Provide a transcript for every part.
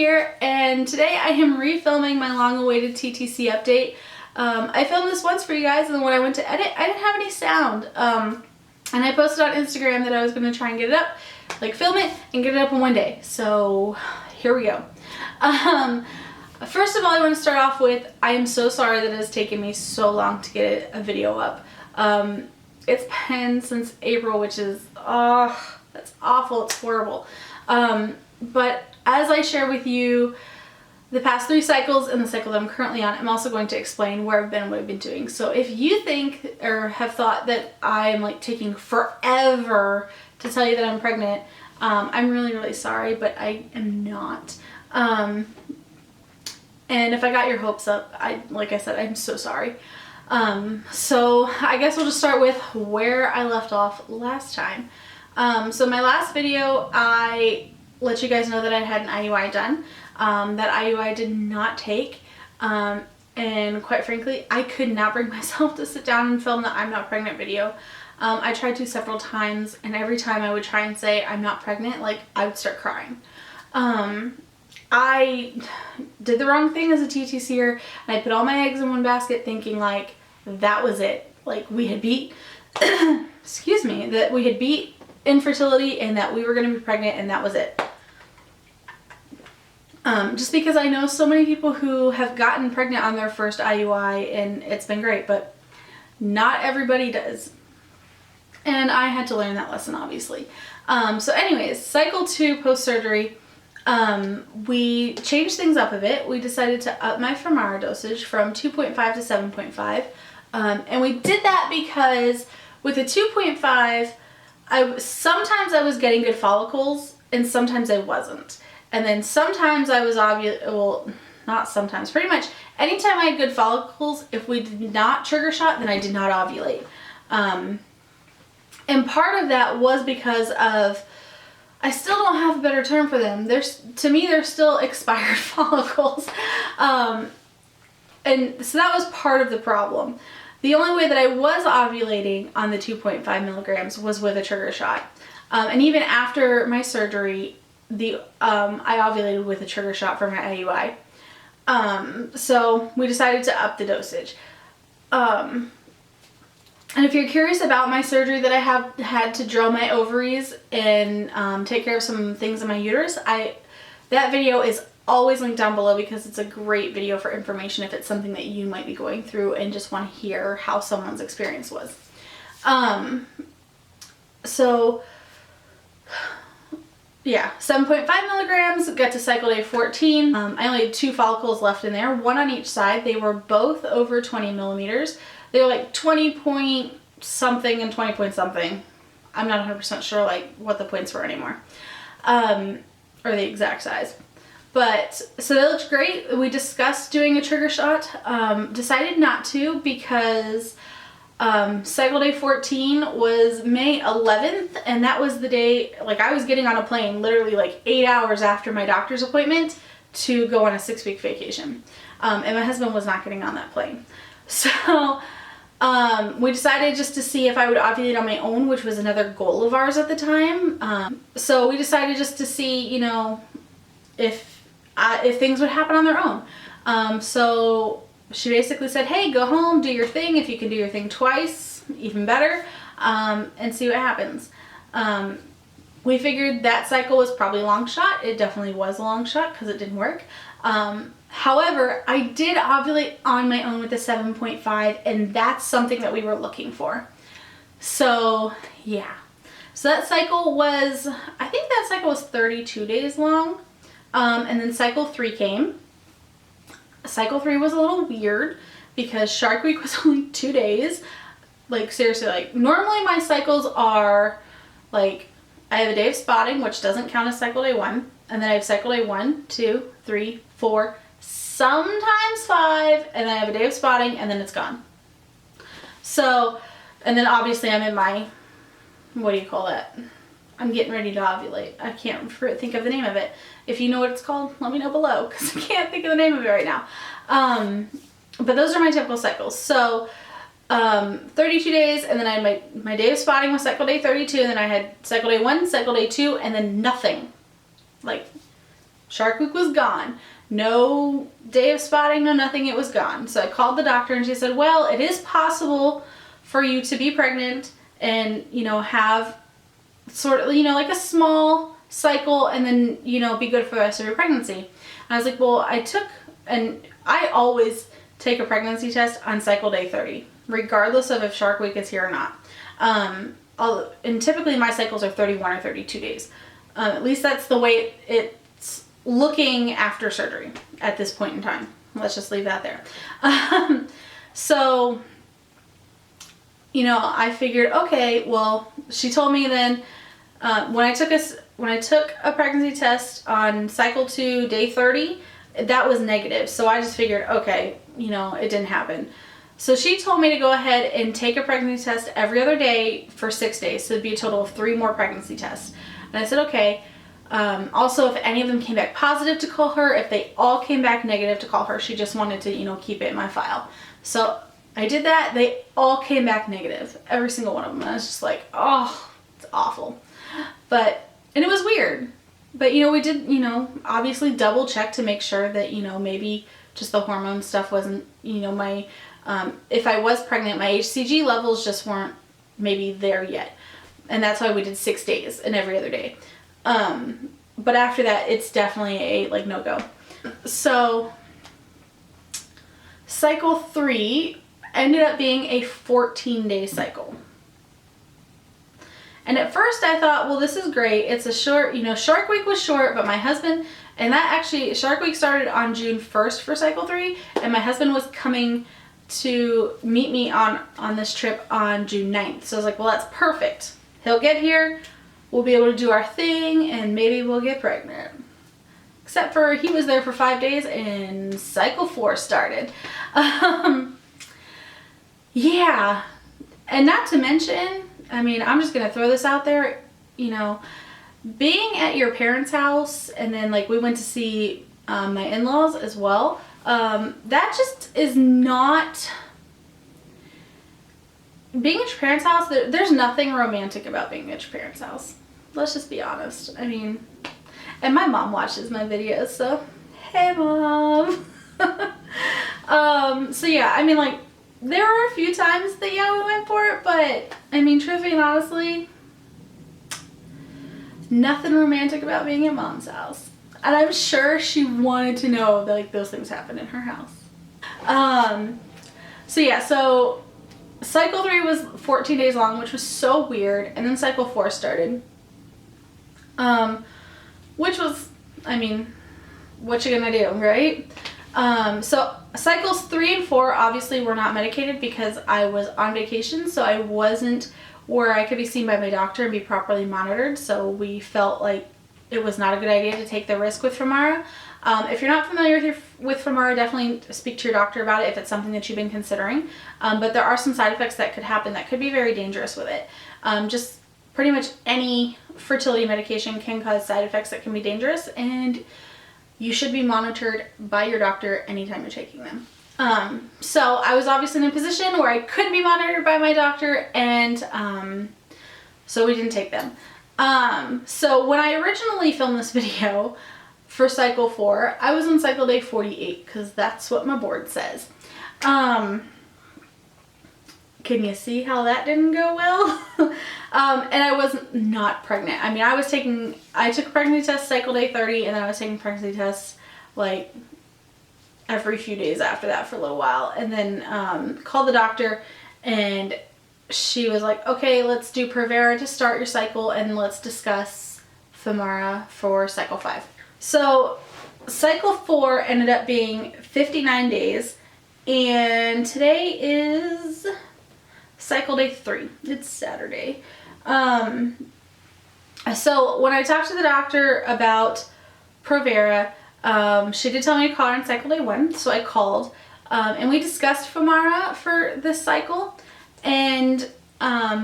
here, and today I am refilming my long-awaited TTC update. I filmed this once for you guys, and then when I went to edit, I didn't have any sound. And I posted on Instagram that I was going to try and get it up, like film it, and get it up in one day. So here we go. First of all, I want to start off with, I am so sorry that it has taken me so long to get a video up. It's been since April, which is, that's awful, it's horrible. But as I share with you the past 3 cycles and the cycle that I'm currently on, I'm also going to explain where I've been and what I've been doing. So if you think or have thought that I'm like taking forever to tell you that I'm pregnant, I'm really, really sorry, but I am not. And if I got your hopes up, like I said, I'm so sorry. So I guess we'll just start with where I left off last time. So my last video, I let you guys know that I had an IUI done. That IUI did not take, and quite frankly, I could not bring myself to sit down and film the I'm not pregnant video. I tried to several times, and every time I would try and say I'm not pregnant, like, I would start crying. I did the wrong thing as a TTCer, and I put all my eggs in one basket thinking like that was it. Like, we had beat, excuse me, that we had beat infertility and that we were going to be pregnant, and that was it. Just because I know so many people who have gotten pregnant on their first IUI and it's been great, but not everybody does. And I had to learn that lesson, obviously. So anyways, cycle 2 post-surgery, we changed things up a bit. We decided to up my Femara dosage from 2.5 to 7.5. And we did that because with the 2.5, sometimes I was getting good follicles and sometimes I wasn't. And then sometimes I was well, not sometimes, pretty much anytime I had good follicles, if we did not trigger shot, then I did not ovulate. And part of that was because of, I still don't have a better term for them. To me, they're still expired follicles. And so that was part of the problem. The only way that I was ovulating on the 2.5 milligrams was with a trigger shot. And even after my surgery, I ovulated with a trigger shot for my IUI. So we decided to up the dosage. And if you're curious about my surgery that I have had to drill my ovaries and take care of some things in my uterus, that video is always linked down below because it's a great video for information if it's something that you might be going through and just want to hear how someone's experience was. So yeah, 7.5 milligrams, got to cycle day 14. I only had 2 follicles left in there, 1 on each side. They were both over 20 millimeters. They were like 20 point something and 20 point something. I'm not 100% sure like what the points were anymore, or the exact size. But, so they looked great. We discussed doing a trigger shot, decided not to because cycle day 14 was May 11th, and that was the day, like, I was getting on a plane literally like 8 hours after my doctor's appointment to go on a 6-week vacation. And my husband was not getting on that plane. So we decided just to see if I would ovulate on my own, which was another goal of ours at the time. So we decided just to see, you know, if things would happen on their own. So she basically said, hey, go home, do your thing. If you can do your thing twice, even better, and see what happens. We figured that cycle was probably a long shot. It definitely was a long shot because it didn't work. However, I did ovulate on my own with the 7.5, and that's something that we were looking for. So yeah. So that cycle was, I think that cycle was 32 days long. And then cycle 3 came. Cycle 3 was a little weird because Shark Week was only 2 days. Like, seriously, like, normally my cycles are, like, I have a day of spotting, which doesn't count as cycle day 1. And then I have cycle day 1, 2, 3, 4, sometimes 5. And then I have a day of spotting, and then it's gone. So, and then obviously I'm in my, what do you call that? I'm getting ready to ovulate. I can't think of the name of it. If you know what it's called, let me know below because I can't think of the name of it right now. But those are my typical cycles. So 32 days, and then I had my day of spotting was cycle day 32, and then I had cycle day 1, cycle day 2, and then nothing. Like Shark Week was gone. No day of spotting, no nothing, it was gone. So I called the doctor and she said, well, it is possible for you to be pregnant and, you know, have sort of, you know, like a small cycle and then, you know, be good for the rest of your pregnancy. And I was like, well, I always take a pregnancy test on cycle day 30, regardless of if Shark Week is here or not. And typically my cycles are 31 or 32 days. At least that's the way it's looking after surgery at this point in time. Let's just leave that there. So, you know, I figured, okay, well, she told me then, when I took a pregnancy test on cycle 2, day 30, that was negative. So I just figured, okay, you know, it didn't happen. So she told me to go ahead and take a pregnancy test every other day for 6 days. So it'd be a total of 3 more pregnancy tests. And I said, okay. Also, if any of them came back positive, to call her. If they all came back negative, to call her. She just wanted to, you know, keep it in my file. So I did that. They all came back negative. Every single one of them. And I was just like, oh, it's awful. And it was weird. But, you know, we did, you know, obviously double check to make sure that, you know, maybe just the hormone stuff wasn't, you know, my, if I was pregnant, my HCG levels just weren't maybe there yet. And that's why we did 6 days and every other day. But after that, it's definitely a, like, no-go. So, cycle 3 ended up being a 14-day cycle. And at first I thought, well, this is great. It's a short, you know, Shark Week was short, but my husband, and that actually, Shark Week started on June 1st for cycle 3, and my husband was coming to meet me on this trip on June 9th. So I was like, well, that's perfect. He'll get here, we'll be able to do our thing, and maybe we'll get pregnant. Except for he was there for 5 days and cycle 4 started. Yeah. And not to mention, I mean, I'm just going to throw this out there, you know, being at your parents' house, and then, like, we went to see my in-laws as well. That just is not, being at your parents' house, there's nothing romantic about being at your parents' house. Let's just be honest. I mean, and my mom watches my videos, so hey, Mom. So yeah, I mean, like, there were a few times that, yeah, we went for it, but I mean, truthfully and honestly, nothing romantic about being at Mom's house. And I'm sure she wanted to know that, like, those things happen in her house. So yeah, so cycle 3 was 14 days long, which was so weird. And then cycle 4 started. Which was, I mean, what you gonna do, right? So cycles 3 and 4 obviously were not medicated because I was on vacation, so I wasn't where I could be seen by my doctor and be properly monitored. So we felt like it was not a good idea to take the risk with Femara. If you're not familiar with Femara, definitely speak to your doctor about it if it's something that you've been considering. But there are some side effects that could happen that could be very dangerous with it. Just pretty much any fertility medication can cause side effects that can be dangerous, and you should be monitored by your doctor anytime you're taking them. So I was obviously in a position where I couldn't be monitored by my doctor, and so we didn't take them. So when I originally filmed this video for cycle 4, I was on cycle day 48 because that's what my board says. Can you see how that didn't go well? And I was not pregnant. I mean, I took a pregnancy test cycle day 30, and then I was taking pregnancy tests like every few days after that for a little while. And then called the doctor, and she was like, okay, let's do Provera to start your cycle, and let's discuss Femara for cycle 5. So cycle 4 ended up being 59 days, and today is cycle day 3. It's Saturday. So when I talked to the doctor about Provera, she did tell me to call her on cycle day 1, so I called, and we discussed Femara for this cycle, and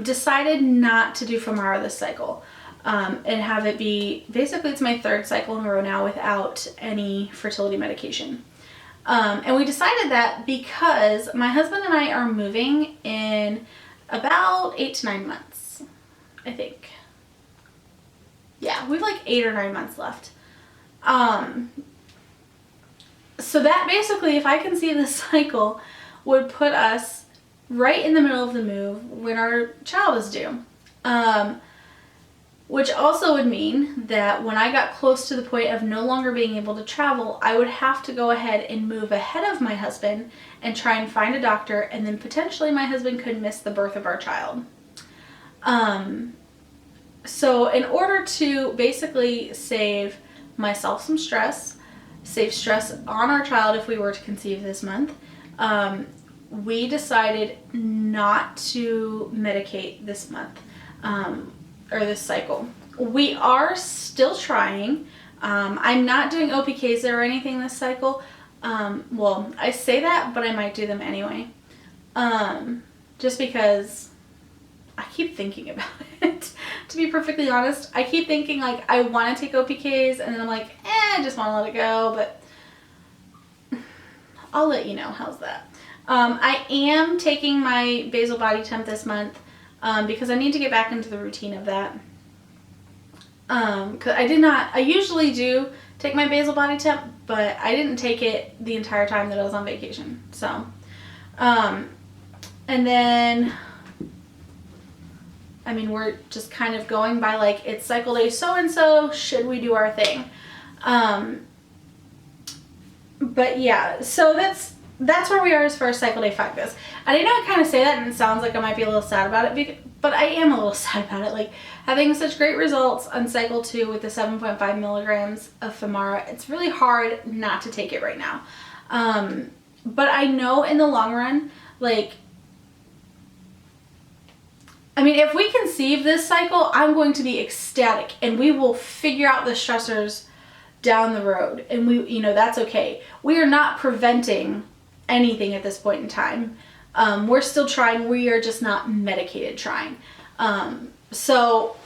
decided not to do Femara this cycle, and have it be, basically it's my 3rd cycle in a row now without any fertility medication. And we decided that because my husband and I are moving in about 8 to 9 months, I think. Yeah, we have like 8 or 9 months left. So that basically, if I conceive this cycle, would put us right in the middle of the move when our child is due. Which also would mean that when I got close to the point of no longer being able to travel, I would have to go ahead and move ahead of my husband and try and find a doctor, and then potentially my husband could miss the birth of our child. So in order to basically save myself some stress, save stress on our child if we were to conceive this month, we decided not to medicate this month. Or this cycle. We are still trying. I'm not doing OPKs or anything this cycle. Well, I say that, but I might do them anyway. Just because I keep thinking about it. To be perfectly honest, I keep thinking like I want to take OPKs, and then I'm like, I just want to let it go, but I'll let you know. How's that? I am taking my basal body temp this month. Because I need to get back into the routine of that. Cause I usually do take my basal body temp, but I didn't take it the entire time that I was on vacation. So, and then, I mean, we're just kind of going by like, it's cycle day so-and-so, should we do our thing? But yeah, so that's where we are as far as cycle day 5 goes. And I know I kind of say that and it sounds like I might be a little sad about it, but I am a little sad about it. Like, having such great results on cycle 2 with the 7.5 milligrams of Femara, it's really hard not to take it right now. But I know in the long run, like, I mean, if we conceive this cycle, I'm going to be ecstatic and we will figure out the stressors down the road, and that's okay. We are not preventing anything at this point in time. We're still trying. We are just not medicated trying. So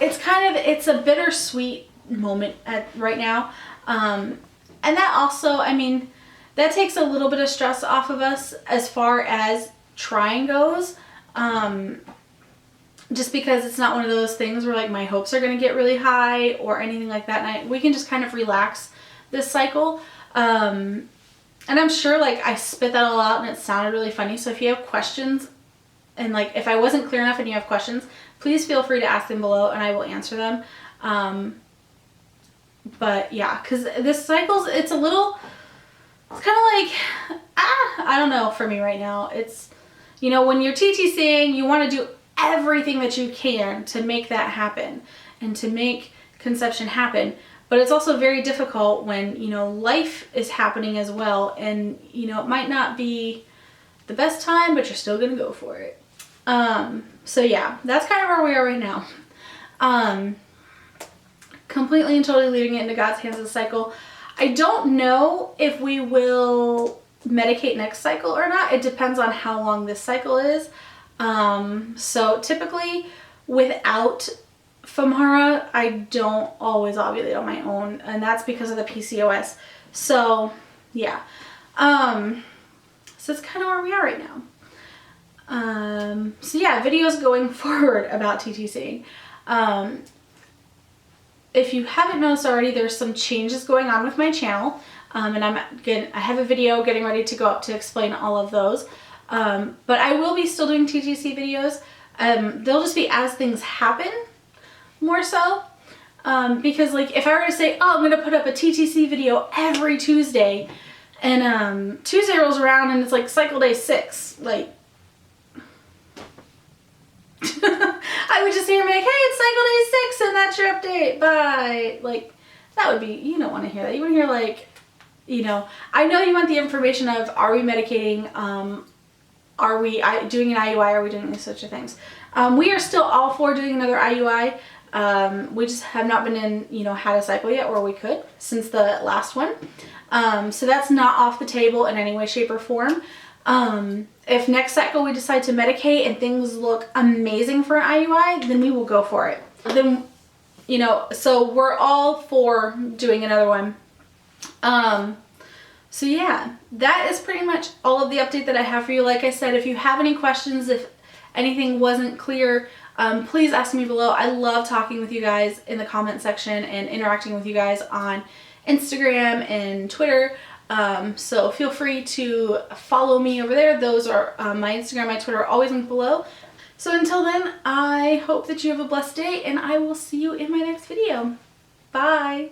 it's a bittersweet moment right now. And that also, I mean, that takes a little bit of stress off of us as far as trying goes. Just because it's not one of those things where like my hopes are going to get really high or anything like that. And we can just kind of relax this cycle. And I'm sure like I spit that all out and it sounded really funny. So if you have questions, and like if I wasn't clear enough and you have questions, please feel free to ask them below and I will answer them. But yeah, because this cycle's, it's kind of like, I don't know, for me right now. It's, when you're TTCing, you want to do everything that you can to make that happen and to make conception happen. But it's also very difficult when, life is happening as well, and, it might not be the best time, but you're still going to go for it. So yeah, that's kind of where we are right now. Completely and totally leaving it into God's hands this cycle. I don't know if we will medicate next cycle or not. It depends on how long this cycle is. So typically without Femara, I don't always ovulate on my own, and that's because of the PCOS. So yeah, so it's kind of where we are right now. So yeah, videos going forward about TTC. If you haven't noticed already, there's some changes going on with my channel, and I have a video getting ready to go up to explain all of those. But I will be still doing TTC videos. They'll just be as things happen, more so. Because like if I were to say, oh, I'm going to put up a TTC video every Tuesday, and Tuesday rolls around and it's like cycle day 6, like I would just hear me like, hey, it's cycle day 6 and that's your update, bye. Like, that would be, you don't want to hear that. You want to hear like, I know you want the information of, are we medicating, are we doing an IUI, are we doing these sorts of things. We are still all for doing another IUI. We just have not been in, had a cycle yet where we could since the last one. So that's not off the table in any way, shape, or form. If next cycle we decide to medicate and things look amazing for an IUI, then we will go for it. Then, so we're all for doing another one. So yeah, that is pretty much all of the update that I have for you. Like I said, if you have any questions, if anything wasn't clear, please ask me below. I love talking with you guys in the comment section and interacting with you guys on Instagram and Twitter. So feel free to follow me over there. Those are my Instagram, my Twitter are always linked below. So until then, I hope that you have a blessed day, and I will see you in my next video. Bye!